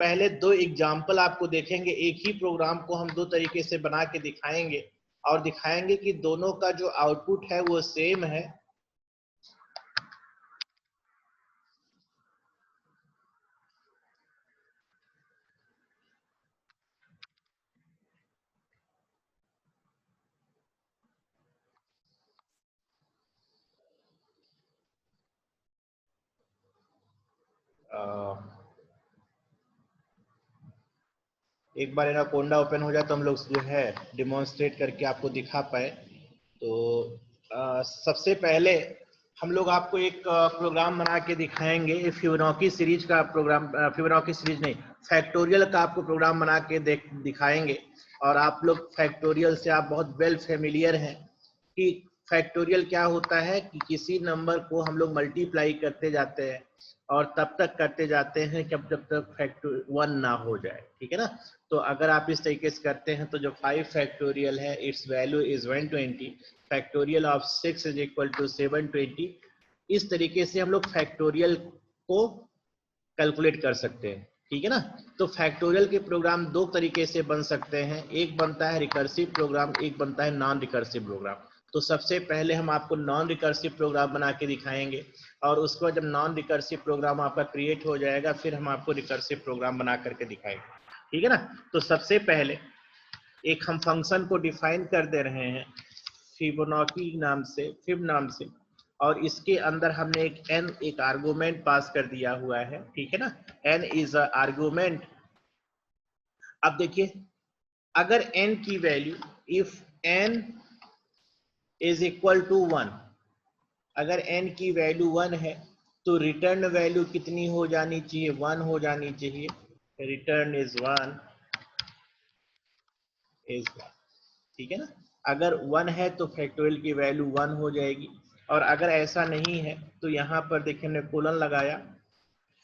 पहले दो एग्जाम्पल आपको देखेंगे, एक ही प्रोग्राम को हम दो तरीके से बना के दिखाएंगे और दिखाएंगे कि दोनों का जो आउटपुट है वो सेम है। एक बार एनाकोंडा ओपन हो जाए तो हम लोग जो है डिमॉन्स्ट्रेट करके आपको दिखा पाए। तो सबसे पहले हम लोग आपको एक प्रोग्राम बना के दिखाएंगे, फिबोनाची सीरीज का प्रोग्राम, फिबोनाची सीरीज नहीं, फैक्टोरियल का आपको प्रोग्राम बना के दिखाएंगे। और आप लोग फैक्टोरियल से आप बहुत वेल फेमिलियर हैं कि फैक्टोरियल क्या होता है कि किसी नंबर को हम लोग मल्टीप्लाई करते जाते हैं और तब तक करते जाते हैं जब तक फैक्टर 1 ना हो जाए, ठीक है ना। तो अगर आप इस तरीके से करते हैं तो जो 5 फैक्टोरियल है its value is 120, factorial of 6 is equal to 720। इस तरीके से हम लोग फैक्टोरियल को कैलकुलेट कर सकते हैं, ठीक है ना। तो फैक्टोरियल के प्रोग्राम दो तरीके से बन सकते हैं, एक बनता है रिकर्सिव प्रोग्राम, एक बनता है नॉन रिकर्सिव प्रोग्राम। तो सबसे पहले हम आपको नॉन रिकर्सिव प्रोग्राम बना के दिखाएंगे और उसके बाद जब नॉन रिकर्सिव प्रोग्राम आपका क्रिएट हो जाएगा फिर हम आपको रिकर्सिव प्रोग्राम बना करके दिखाएंगे, ठीक है ना। तो सबसे पहले एक हम फंक्शन को डिफाइन कर दे रहे हैं फिबोनाची नाम से, फिब नाम से, और इसके अंदर हमने एक n एक आर्गुमेंट पास कर दिया हुआ है, ठीक है ना। n is a argument. अब देखिए अगर n की value, if n is equal to 1, अगर n की वैल्यू 1 है तो रिटर्न वैल्यू कितनी हो जानी चाहिए, 1 हो जानी चाहिए। रिटर्न इज 1 इज 1, ठीक है ना। अगर 1 है तो फैक्टोरियल की वैल्यू 1 हो जाएगी, और अगर ऐसा नहीं है तो यहां पर देखिए हमने कोलन लगाया,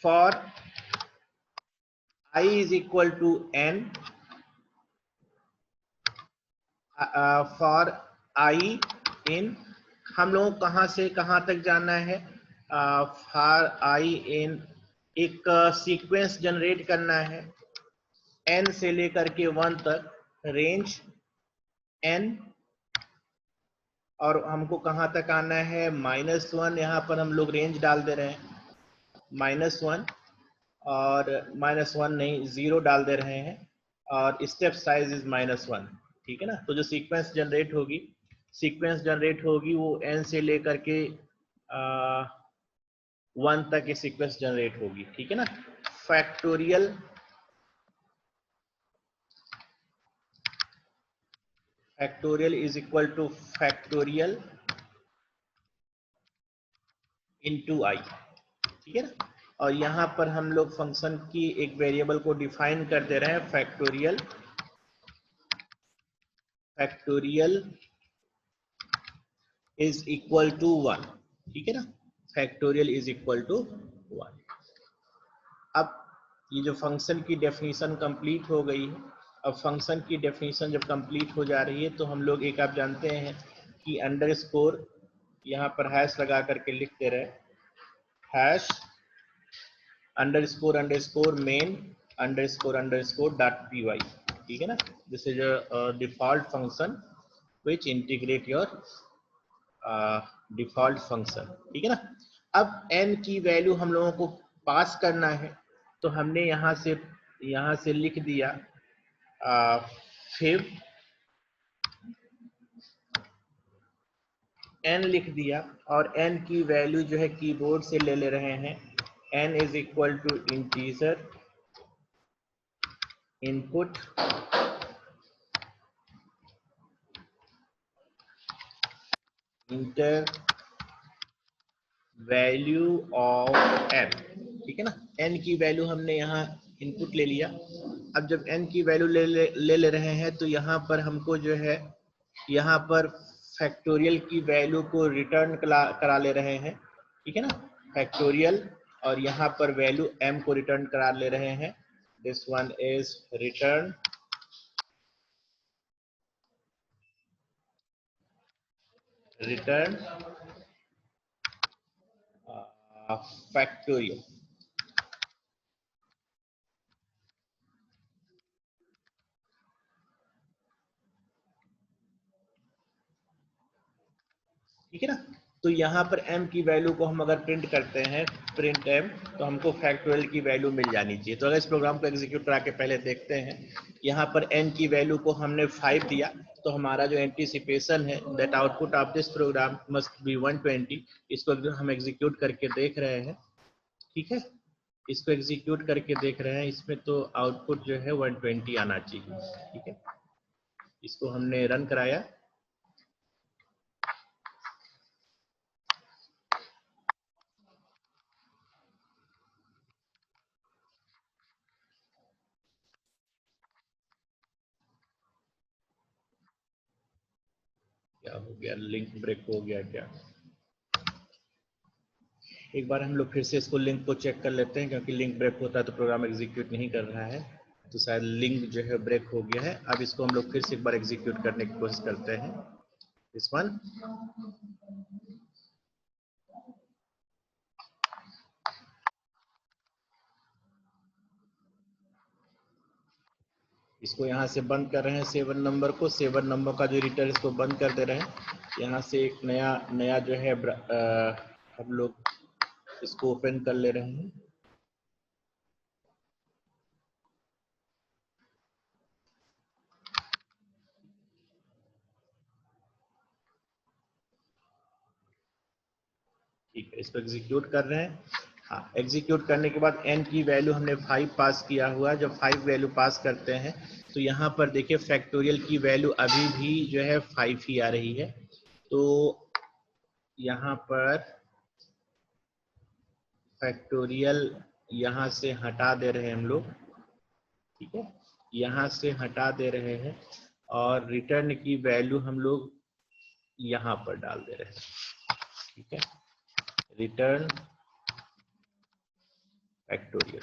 for i is equal to n, for i in, हम लोगों को कहां से कहां तक जाना है, फॉर i इन एक सीक्वेंस जनरेट करना है n से लेकर के 1 तक, रेंज n, और हमको कहां तक आना है -1, यहाँ पर हम लोग रेंज डाल दे रहे हैं -1, और -1 नहीं 0 डाल दे रहे हैं, और स्टेप साइज इज -1, ठीक है ना। तो जो सीक्वेंस जनरेट होगी वो n से लेकर के 1 तक ये सीक्वेंस जनरेट होगी, ठीक है ना। Factorial is equal two factorial into i, ठीक है ना। और यहाँ पर हम लोग फंक्शन की एक वेरिएबल को डिफाइन कर दे रहे हैं, फैक्टोरियल इज इक्वल टू 1, ठीक है ना। Factorial is equal to 1। अब ये जो फंक्शन की डेफिनेशन कंप्लीट हो गई है, अब फंक्शन की डेफिनेशन जब कंप्लीट हो जा रही है तो हम लोग एक, आप जानते हैं कि अंडरस्कोर यहाँ पर हैश लगा करके लिख दे रहे हैं, hash underscore main underscore dot py, ठीक है ना। This is a default function which integrate your default function, ठीक है ना। अब n की वैल्यू हम लोगों को पास करना है तो हमने यहाँ से लिख दिया फिब n लिख दिया, और n की वैल्यू जो है कीबोर्ड से ले रहे हैं, n is equal to integer input enter value of n, ठीक है ना। n की वैल्यू हमने यहाँ इनपुट ले लिया। अब जब n की वैल्यू ले रहे हैं तो यहाँ पर हमको जो है, यहाँ पर फैक्टोरियल की वैल्यू को रिटर्न करा ले रहे हैं, ठीक है ना, फैक्टोरियल, और यहाँ पर वैल्यू m को रिटर्न करा ले रहे हैं। This one is return factorial, ठीक है ना। तो यहाँ पर m की वैल्यू को हम अगर प्रिंट करते हैं प्रिंट m, तो हमको फैक्टोरियल की वैल्यू मिल जानी चाहिए। तो अगर इस प्रोग्राम को एग्जीक्यूट करा के पहले देखते हैं, यहाँ पर n की वैल्यू को हमने 5 दिया, तो हमारा जो एंटीसिपेशन है that output of this program must be 120। इसको हम एग्जीक्यूट करके देख रहे हैं, ठीक है, इसको एग्जीक्यूट करके देख रहे हैं, इसमें तो आउटपुट जो है 120 आना चाहिए। ठीक है, इसको हमने रन कराया, क्या हो गया, लिंक ब्रेक हो गया क्या? एक बार हम लोग फिर से इसको लिंक को चेक कर लेते हैं, क्योंकि लिंक ब्रेक होता है तो प्रोग्राम एग्जीक्यूट नहीं कर रहा है, तो शायद लिंक जो है ब्रेक हो गया है। अब इसको हम लोग फिर से एक बार एग्जीक्यूट करने की कोशिश करते हैं, दिस वन। इसको यहाँ से बंद कर रहे हैं 7 नंबर को, 7 नंबर का जो रिटर्न इसको बंद कर दे रहे हैं। यहाँ से एक नया जो है हम लोग इसको ओपन कर ले रहे हैं। ठीक है, इसको एग्जीक्यूट कर रहे हैं। हाँ, एग्जीक्यूट करने के बाद n की वैल्यू हमने 5 पास किया हुआ है। जब 5 वैल्यू पास करते हैं तो यहाँ पर देखिए फैक्टोरियल की वैल्यू अभी भी जो है 5 ही आ रही है। तो यहाँ पर फैक्टोरियल यहाँ से हटा दे रहे हैं हम लोग, ठीक है, यहाँ से हटा दे रहे हैं और रिटर्न की वैल्यू हम लोग यहाँ पर डाल दे रहे हैं। ठीक है, रिटर्न फैक्टोरियल।